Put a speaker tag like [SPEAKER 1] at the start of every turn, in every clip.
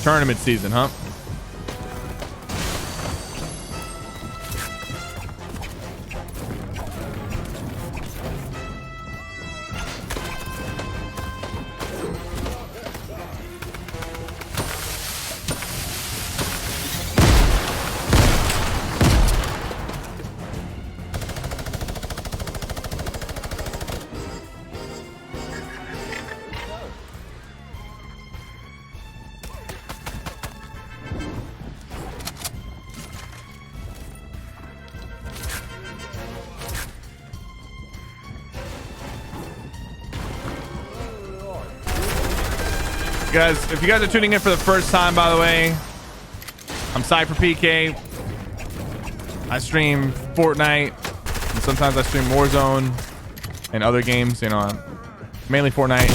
[SPEAKER 1] Tournament season, huh? Guys, if you guys are tuning in for the first time, by the way, I'm Cypher PK. I stream Fortnite, and sometimes I stream Warzone and other games. You know, mainly Fortnite.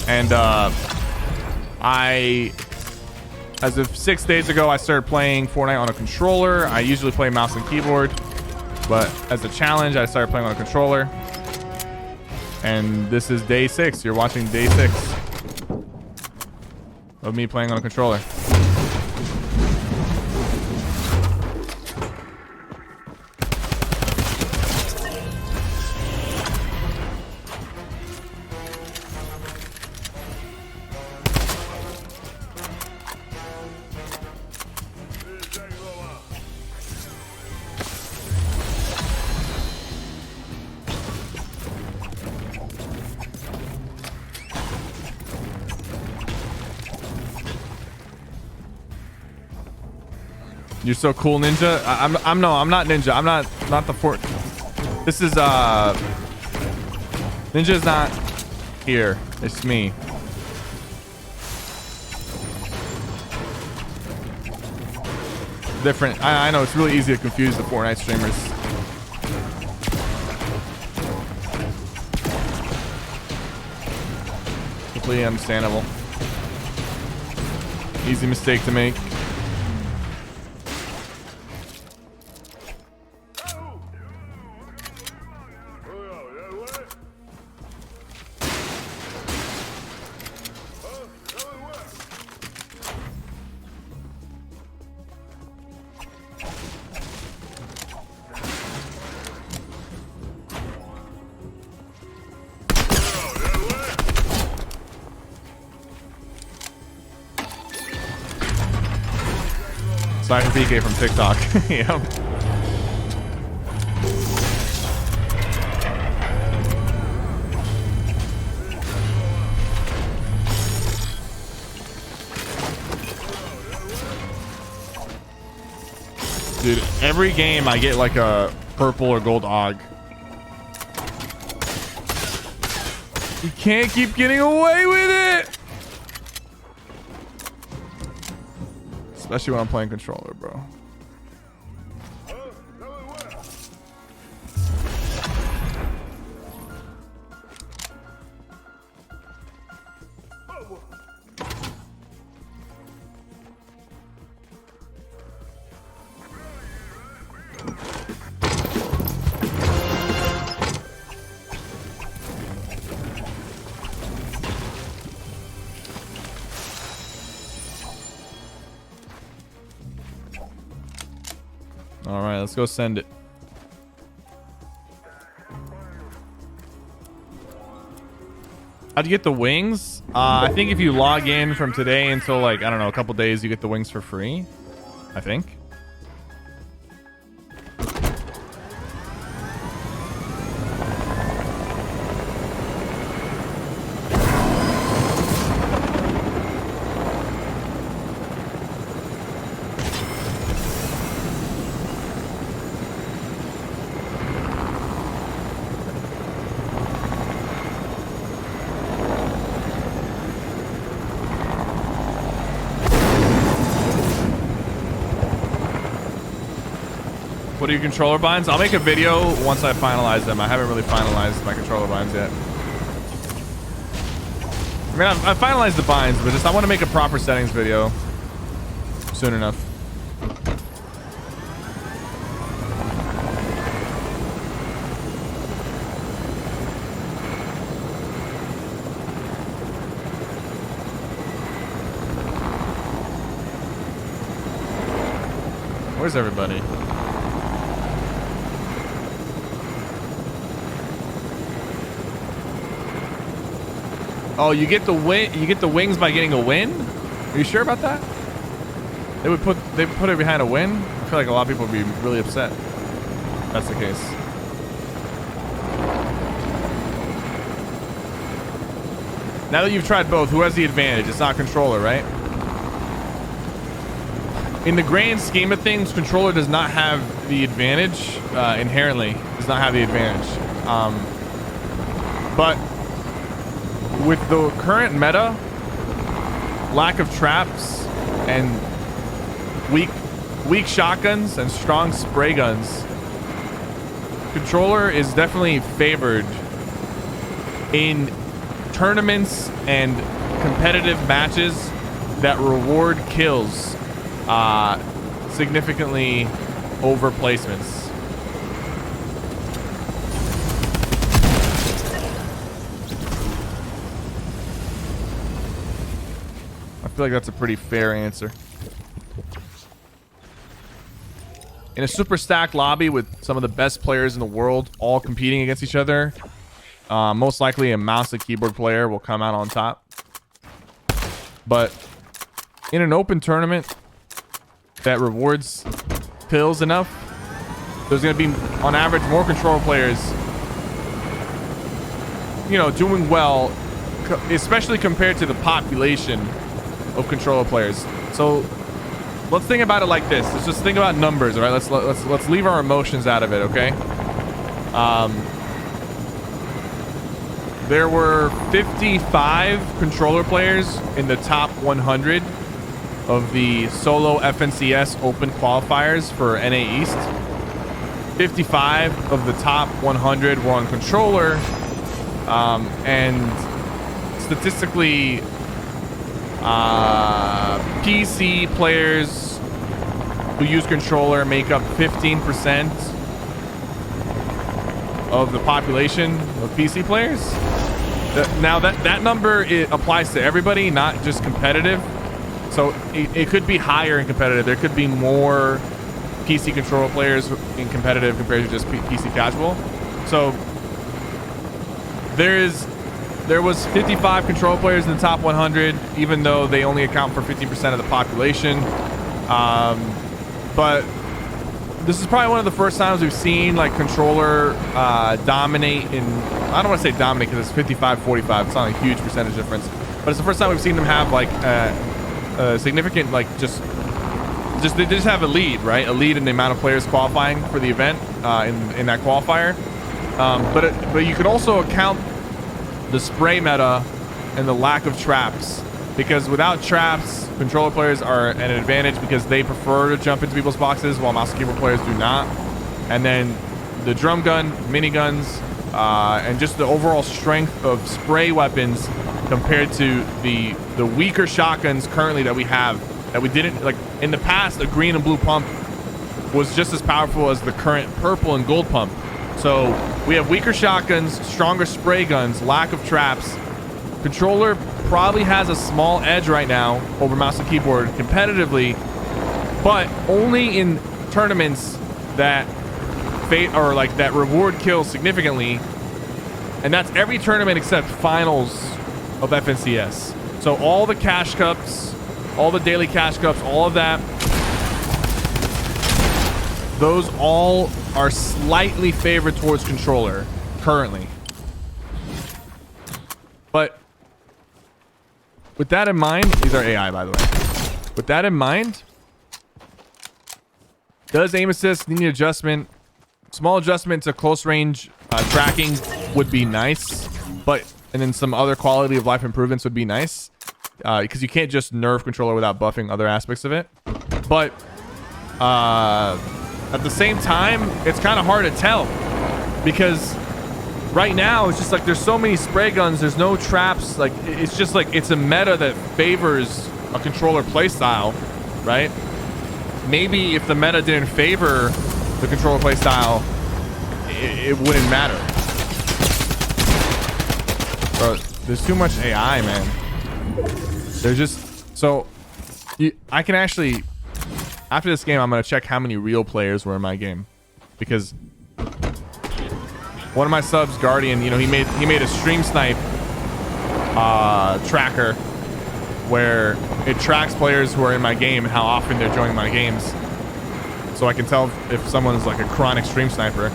[SPEAKER 1] And as of 6 days ago, I started playing Fortnite on a controller. I usually play mouse and keyboard, but as a challenge, I started playing on a controller. And this is day 6. You're watching day 6 of me playing on a controller. You're so cool, Ninja. I'm not Ninja. I'm not the Fort. This is Ninja's not here. It's me. Different. I know it's really easy to confuse the Fortnite streamers. Completely understandable. Easy mistake to make. Cypher PK from TikTok. Yep. Dude, every game I get like a purple or gold AUG. You can't keep getting away with it. Especially when I'm playing controller, bro. All right, let's go send it. How'd you get the wings? I think if you log in from today until like, I don't know, a couple days, you get the wings for free. I think. What are your controller binds? I'll make a video once I finalize them. I haven't really finalized my controller binds yet. I mean, I've finalized the binds, but just I want to make a proper settings video soon enough. Where's everybody? Oh, you get the win. You get the wings by getting a win. Are you sure about that? They put it behind a win. I feel like a lot of people would be really upset if that's the case. Now that you've tried both, who has the advantage? It's not controller, right? In the grand scheme of things, controller does not have the advantage inherently. Does not have the advantage. But with the current meta, lack of traps and weak shotguns and strong spray guns, controller is definitely favored in tournaments and competitive matches that reward kills significantly over placements. I feel like that's a pretty fair answer. In a super stacked lobby with some of the best players in the world all competing against each other, most likely a mouse and keyboard player will come out on top. But in an open tournament that rewards kills enough, there's going to be, on average, more controller players, you know, doing well, especially compared to the population of controller players. So let's think about it like this. Let's just think about numbers, all right? Let's leave our emotions out of it, okay? There were 55 controller players in the top 100 of the solo FNCS open qualifiers for NA East. 55 of the top 100 were on controller, and statistically, PC players who use controller make up 15% of the population of PC players. Now that number, it applies to everybody, not just competitive. So it could be higher in competitive. There could be more PC controller players in competitive compared to just PC casual. So there was 55 control players in the top 100, even though they only account for 50% of the population. But this is probably one of the first times we've seen like controller dominate in, I don't want to say dominate because it's 55-45. It's not a huge percentage difference, but it's the first time we've seen them have like a significant, like they just have a lead, right? A lead in the amount of players qualifying for the event in that qualifier. But you could also account the spray meta and the lack of traps, because without traps, controller players are at an advantage because they prefer to jump into people's boxes while mouse and keyboard players do not. And then the drum gun, miniguns, and just the overall strength of spray weapons compared to the weaker shotguns currently that we have, that we didn't, like in the past, a green and blue pump was just as powerful as the current purple and gold pump. So we have weaker shotguns, stronger spray guns, lack of traps. Controller probably has a small edge right now over mouse and keyboard competitively, but only in tournaments that that reward kills significantly, and that's every tournament except finals of FNCS. So all the cash cups, all the daily cash cups, all of that, those all are slightly favored towards controller currently. But with that in mind, these are AI, by the way. With that in mind, does aim assist need adjustment? Small adjustment to close range tracking would be nice, and then some other quality of life improvements would be nice, because you can't just nerf controller without buffing other aspects of it. But at the same time, it's kind of hard to tell, because right now it's just like there's so many spray guns, there's no traps. Like it's just like it's a meta that favors a controller playstyle, right? Maybe if the meta didn't favor the controller playstyle, it wouldn't matter. Bro, there's too much AI, man. There's just so I can actually after this game, I'm gonna check how many real players were in my game, because one of my subs, Guardian, you know, he made a stream snipe tracker where it tracks players who are in my game and how often they're joining my games, so I can tell if someone's like a chronic stream sniper.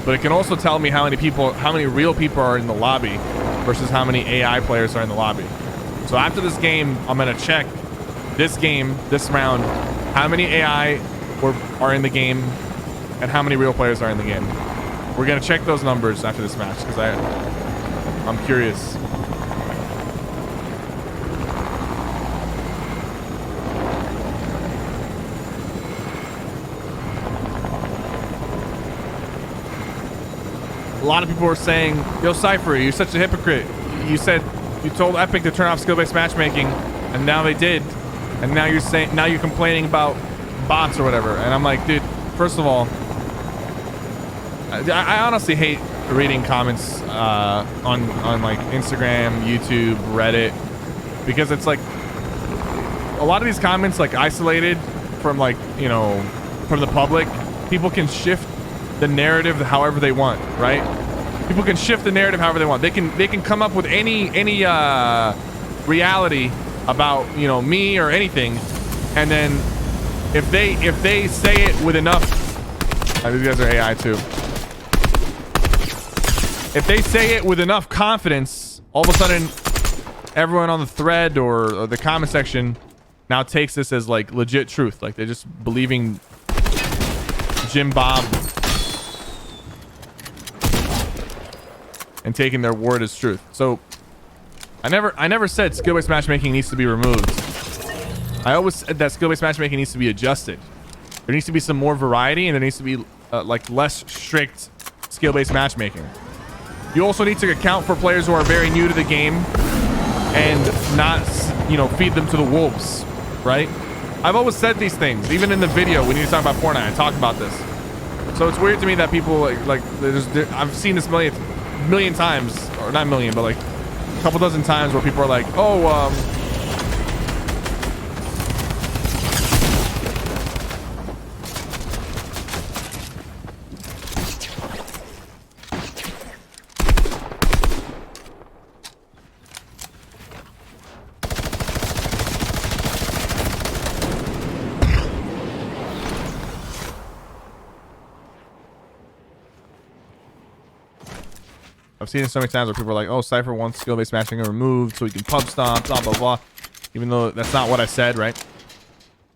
[SPEAKER 1] But it can also tell me how many real people are in the lobby versus how many AI players are in the lobby. So after this game, I'm gonna check this round, how many AI are in the game and how many real players are in the game. We're gonna check those numbers after this match because I'm curious. A lot of people were saying, yo, Cypher, you're such a hypocrite. You told Epic to turn off skill-based matchmaking, and now they did. And now you're complaining about bots or whatever. And I'm like, dude, first of all, I honestly hate reading comments on like Instagram, YouTube, Reddit, because it's like a lot of these comments like isolated from like, you know, from the public. People can shift the narrative however they want, right? People can shift the narrative however they want. They can come up with any reality about, you know, me or anything, and then if they say it with enough, these guys are AI too. If they say it with enough confidence, all of a sudden everyone on the thread or the comment section now takes this as like legit truth. Like they're just believing Jim Bob and taking their word as truth. So I never said skill-based matchmaking needs to be removed. I always said that skill-based matchmaking needs to be adjusted. There needs to be some more variety, and there needs to be like less strict skill-based matchmaking. You also need to account for players who are very new to the game and not, you know, feed them to the wolves, right? I've always said these things. Even in the video when you talk about Fortnite, I talk about this. So it's weird to me that people I've seen this million times, or not million, but like a couple dozen times where people are like, oh, I've seen it so many times where people are like, oh, Cypher wants skill-based matchmaking removed so he can pub stomp, blah, blah, blah. Even though that's not what I said, right?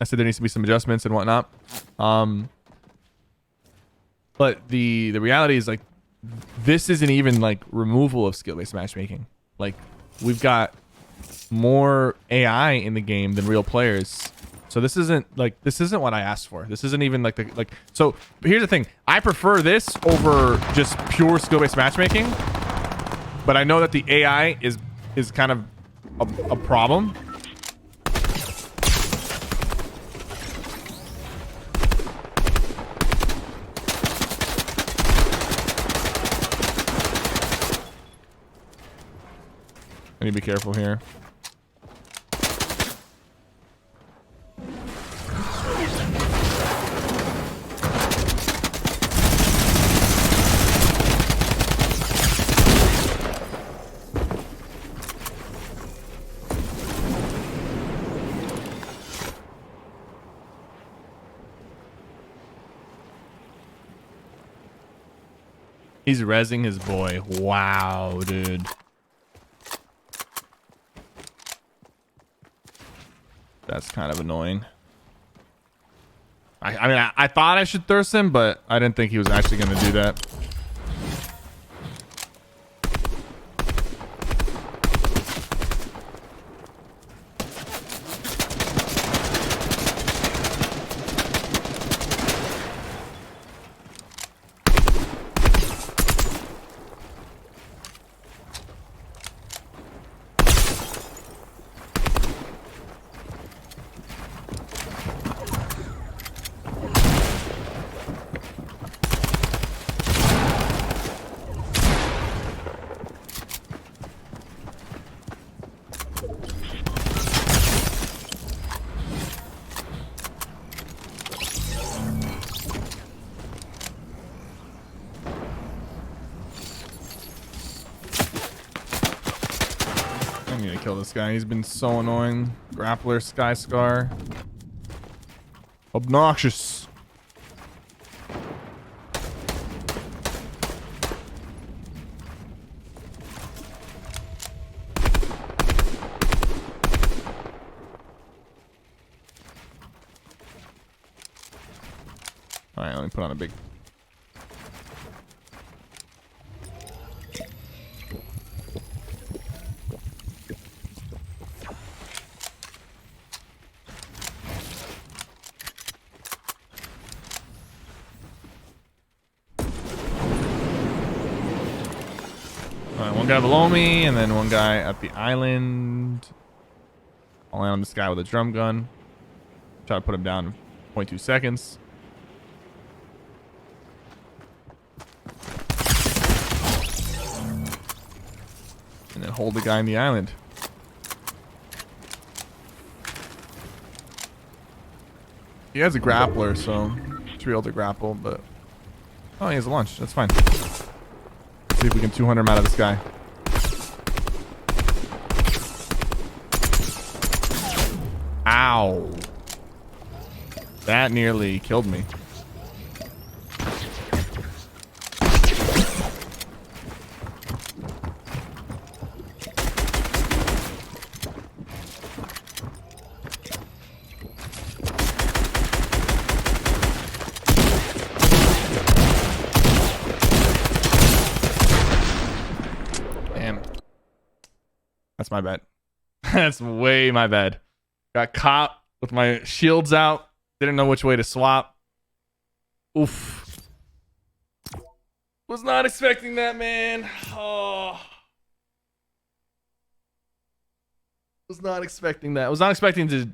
[SPEAKER 1] I said there needs to be some adjustments and whatnot. But the reality is, like, this isn't even, like, removal of skill-based matchmaking. Like, we've got more AI in the game than real players. So this isn't what I asked for. This isn't even like so here's the thing. I prefer this over just pure skill-based matchmaking. But I know that the AI is kind of a problem. I need to be careful here. He's rezzing his boy. Wow, dude. That's kind of annoying. I mean, I thought I should thirst him, but I didn't think he was actually going to do that. need to kill this guy. He's been so annoying. Grappler, Sky Scar. Obnoxious. Alright, let me put on a big... Alright, one guy below me, and then one guy at the island. I'll land on this guy with a drum gun. Try to put him down in 0.2 seconds. And then hold the guy in the island. He has a grappler, so should be able to grapple, but... Oh, he has a launch. That's fine. Let's see if we can 200 him out of this guy. Ow. That nearly killed me. That's my bad. That's way my bad. Got caught with my shields out. Didn't know which way to swap. Oof. Was not expecting that, man. Oh. Was not expecting that. Was not expecting to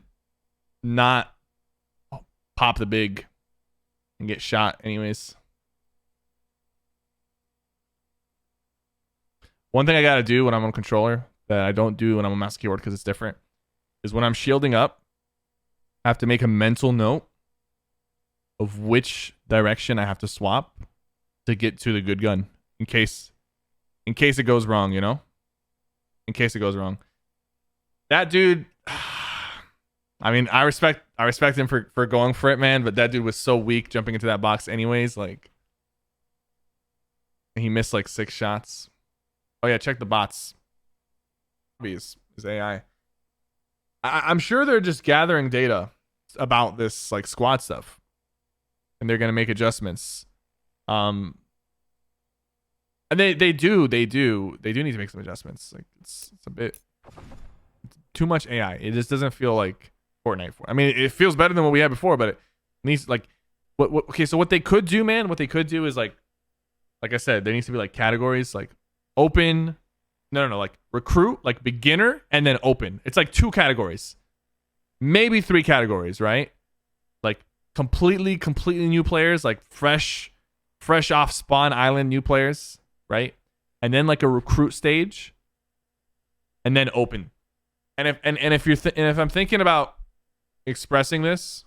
[SPEAKER 1] not pop the big and get shot anyways. One thing I gotta do when I'm on controller that I don't do when I'm on mouse keyboard because it's different is when I'm shielding up, I have to make a mental note of which direction I have to swap to get to the good gun in case it goes wrong, you know? In case it goes wrong. That dude, I mean, I respect him for going for it, man, but that dude was so weak jumping into that box anyways, like he missed like 6 shots. Oh yeah, check the bots. Is AI. I'm sure they're just gathering data about this like squad stuff, and they're gonna make adjustments. And they do need to make some adjustments. Like it's a bit too much AI. It just doesn't feel like Fortnite. I mean, it feels better than what we had before, but it needs like what okay. So what they could do, man, what they could do is like I said, there needs to be like categories, like open. No, like recruit, like beginner, and then open. It's like 2 categories, maybe 3 categories, right? Like completely new players, like fresh off spawn island new players, right? And then like a recruit stage, and then open. And if I'm thinking about expressing this,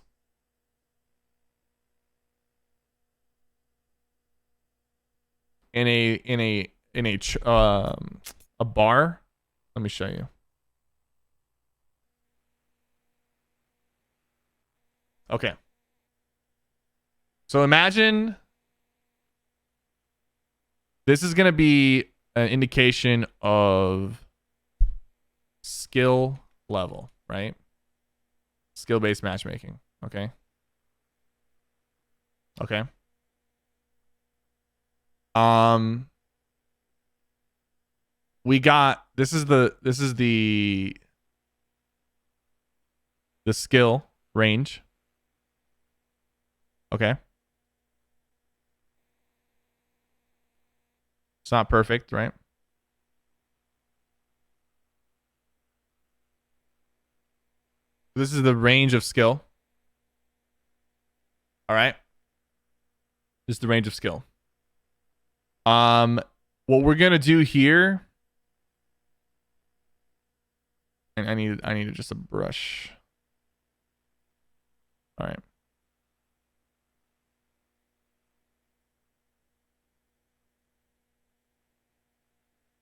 [SPEAKER 1] in a bar, let me show you. Okay. So imagine this is going to be an indication of skill level, right? Skill-based matchmaking. Okay. Okay. We got this is the skill range. Okay. It's not perfect, right? This is the range of skill. All right. This is the range of skill. What we're gonna do here. And I need just a brush. All right.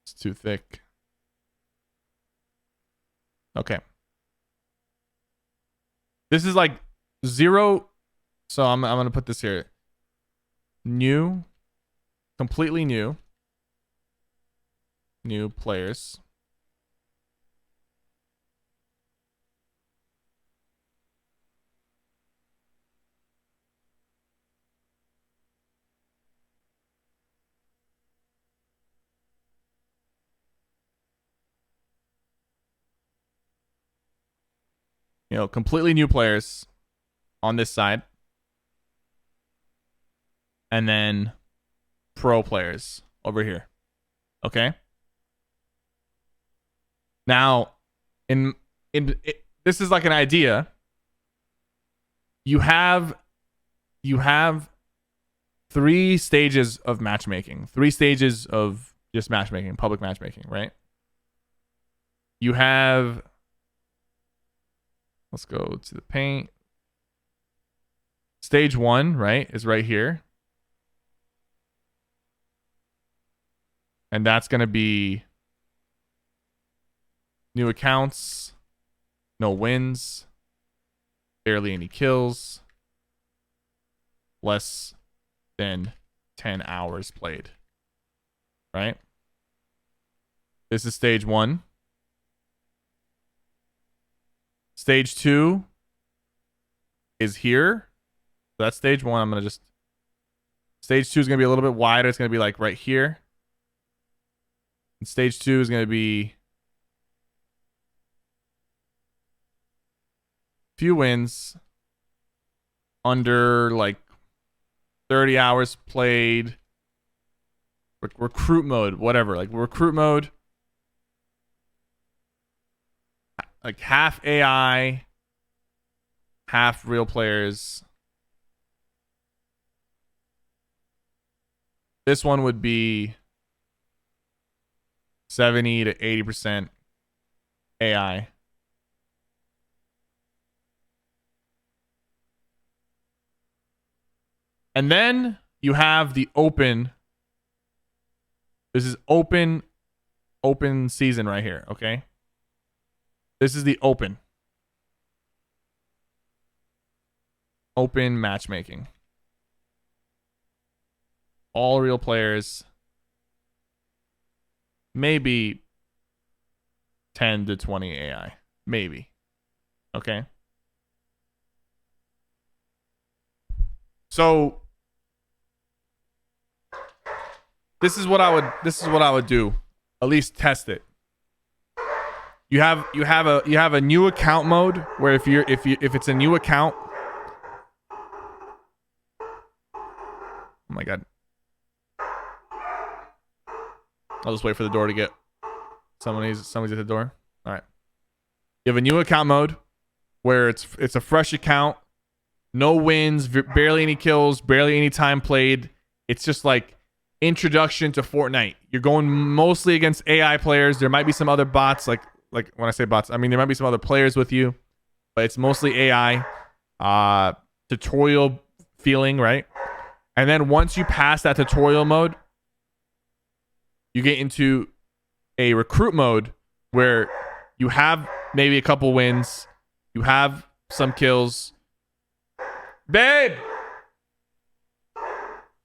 [SPEAKER 1] It's too thick. Okay. This is like 0. So I'm going to put this here. New. Completely new. New players. You know, completely new players on this side. And then pro players over here. Okay? Now, this is like an idea. You have 3 stages of matchmaking. 3 stages of just matchmaking, public matchmaking, right? You have, let's go to the paint. Stage 1, right, is right here. And that's going to be new accounts, no wins, barely any kills, less than 10 hours played, right? This is stage 1. Stage 2 is here. That's stage 1. I'm going to just... Stage 2 is going to be a little bit wider. It's going to be like right here. And stage 2 is going to be... few wins. Under like 30 hours played. Recruit mode. Whatever. Like recruit mode. Like half AI. Half real players. This one would be 70 to 80% AI. And then you have the open. This is open season right here, okay? This is the open. Open matchmaking. All real players. Maybe 10 to 20 AI. Maybe. Okay. So this is what I would do. At least test it. You have a new account mode where if it's a new account. Oh my god. I'll just wait for the door to get somebody's at the door. All right. You have a new account mode where it's a fresh account, no wins, barely any kills, barely any time played. It's just like introduction to Fortnite. You're going mostly against AI players. There might be some other bots, like when I say bots, I mean there might be some other players with you, but it's mostly AI. Tutorial feeling, right? And then once you pass that tutorial mode, you get into a recruit mode where you have maybe a couple wins, you have some kills. Babe!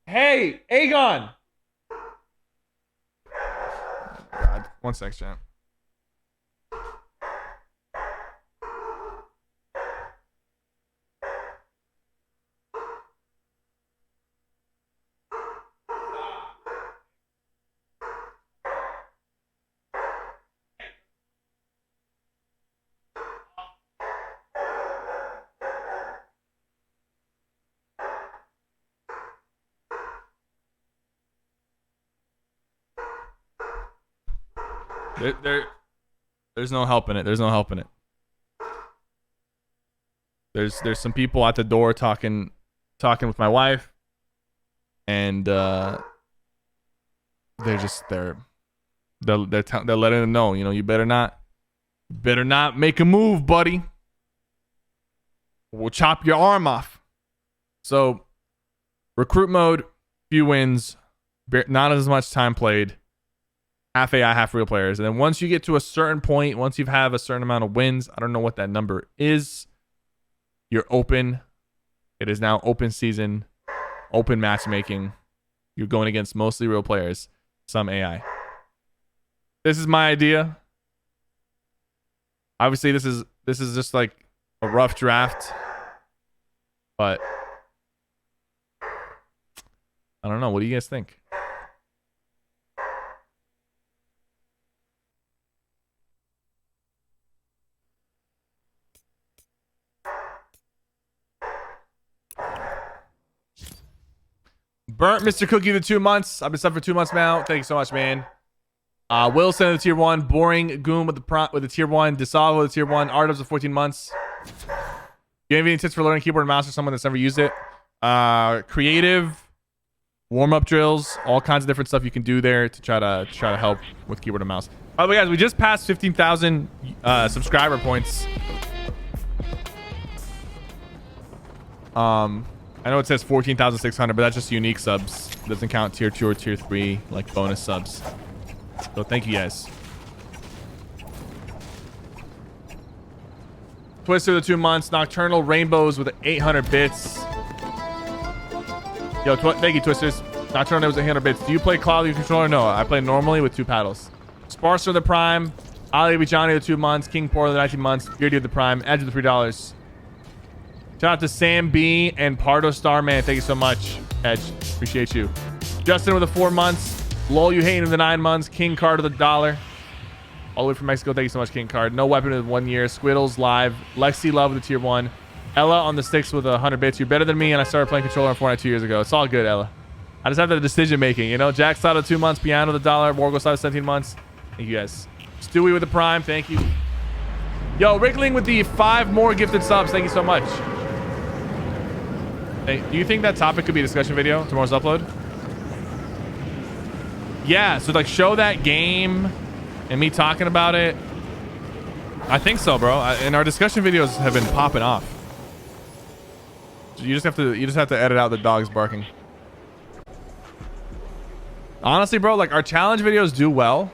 [SPEAKER 1] Hey, Aegon! God, 1 sec, champ. There's no helping it. There's no helping it. There's some people at the door talking with my wife, and they're letting them know, you know, you better not make a move, buddy. We'll chop your arm off. So, recruit mode, few wins, not as much time played. half AI, half real players. And then once you get to a certain point, once you have a certain amount of wins, I don't know what that number is, you're open. It is now open season, open matchmaking. You're going against mostly real players, some AI. This is my idea. Obviously, this is just like a rough draft, but I don't know. What do you guys think? Burnt Mr. Cookie the 2 months. I've been subbed for 2 months now. Thank you so much, man. Wilson with the tier 1. Boring Goom with the tier 1. Desalvo with the tier 1. Ardubs with 14 months. You have any tips for learning keyboard and mouse for someone that's never used it? Creative, warm-up drills, all kinds of different stuff you can do there to try to help with keyboard and mouse. By the way, guys, we just passed 15,000 subscriber points. I know it says 14,600, but that's just unique subs. It doesn't count tier 2 or tier 3 like bonus subs. So thank you guys. Twister the 2 months. Nocturnal Rainbows with 800 bits. Yo, thank you, Twisters. Nocturnal was 800 bits. Do you play Cloud with your controller? No, I play normally with 2 paddles. Sparser the Prime. Ali Bijani the 2 months. King Porter the 19 months. Beardy with the Prime. Edge with the $3. Shout out to Sam B and Pardo Starman. Thank you so much, Edge. Appreciate you. Justin with the 4 months. Lol, you hating with the 9 months. King Card with $1. All the way from Mexico. Thank you so much, King Card. No Weapon with 1 year. Squiddles live. Lexi Love with the tier 1. Ella on the sticks with 100 bits. You're better than me, and I started playing controller on Fortnite 2 years ago. It's all good, Ella. I just have the decision making, you know. Jack Side with 2 months. Piano with $1. Morgo Side with 17 months. Thank you guys. Stewie with the Prime. Thank you. Yo, Rickling with the 5 more gifted subs. Thank you so much. Hey, do you think that topic could be a discussion video tomorrow's upload? Yeah, so like show that game and me talking about it. I think so, bro. And our discussion videos have been popping off. You just have to edit out the dogs barking. Honestly, bro, like our challenge videos do well.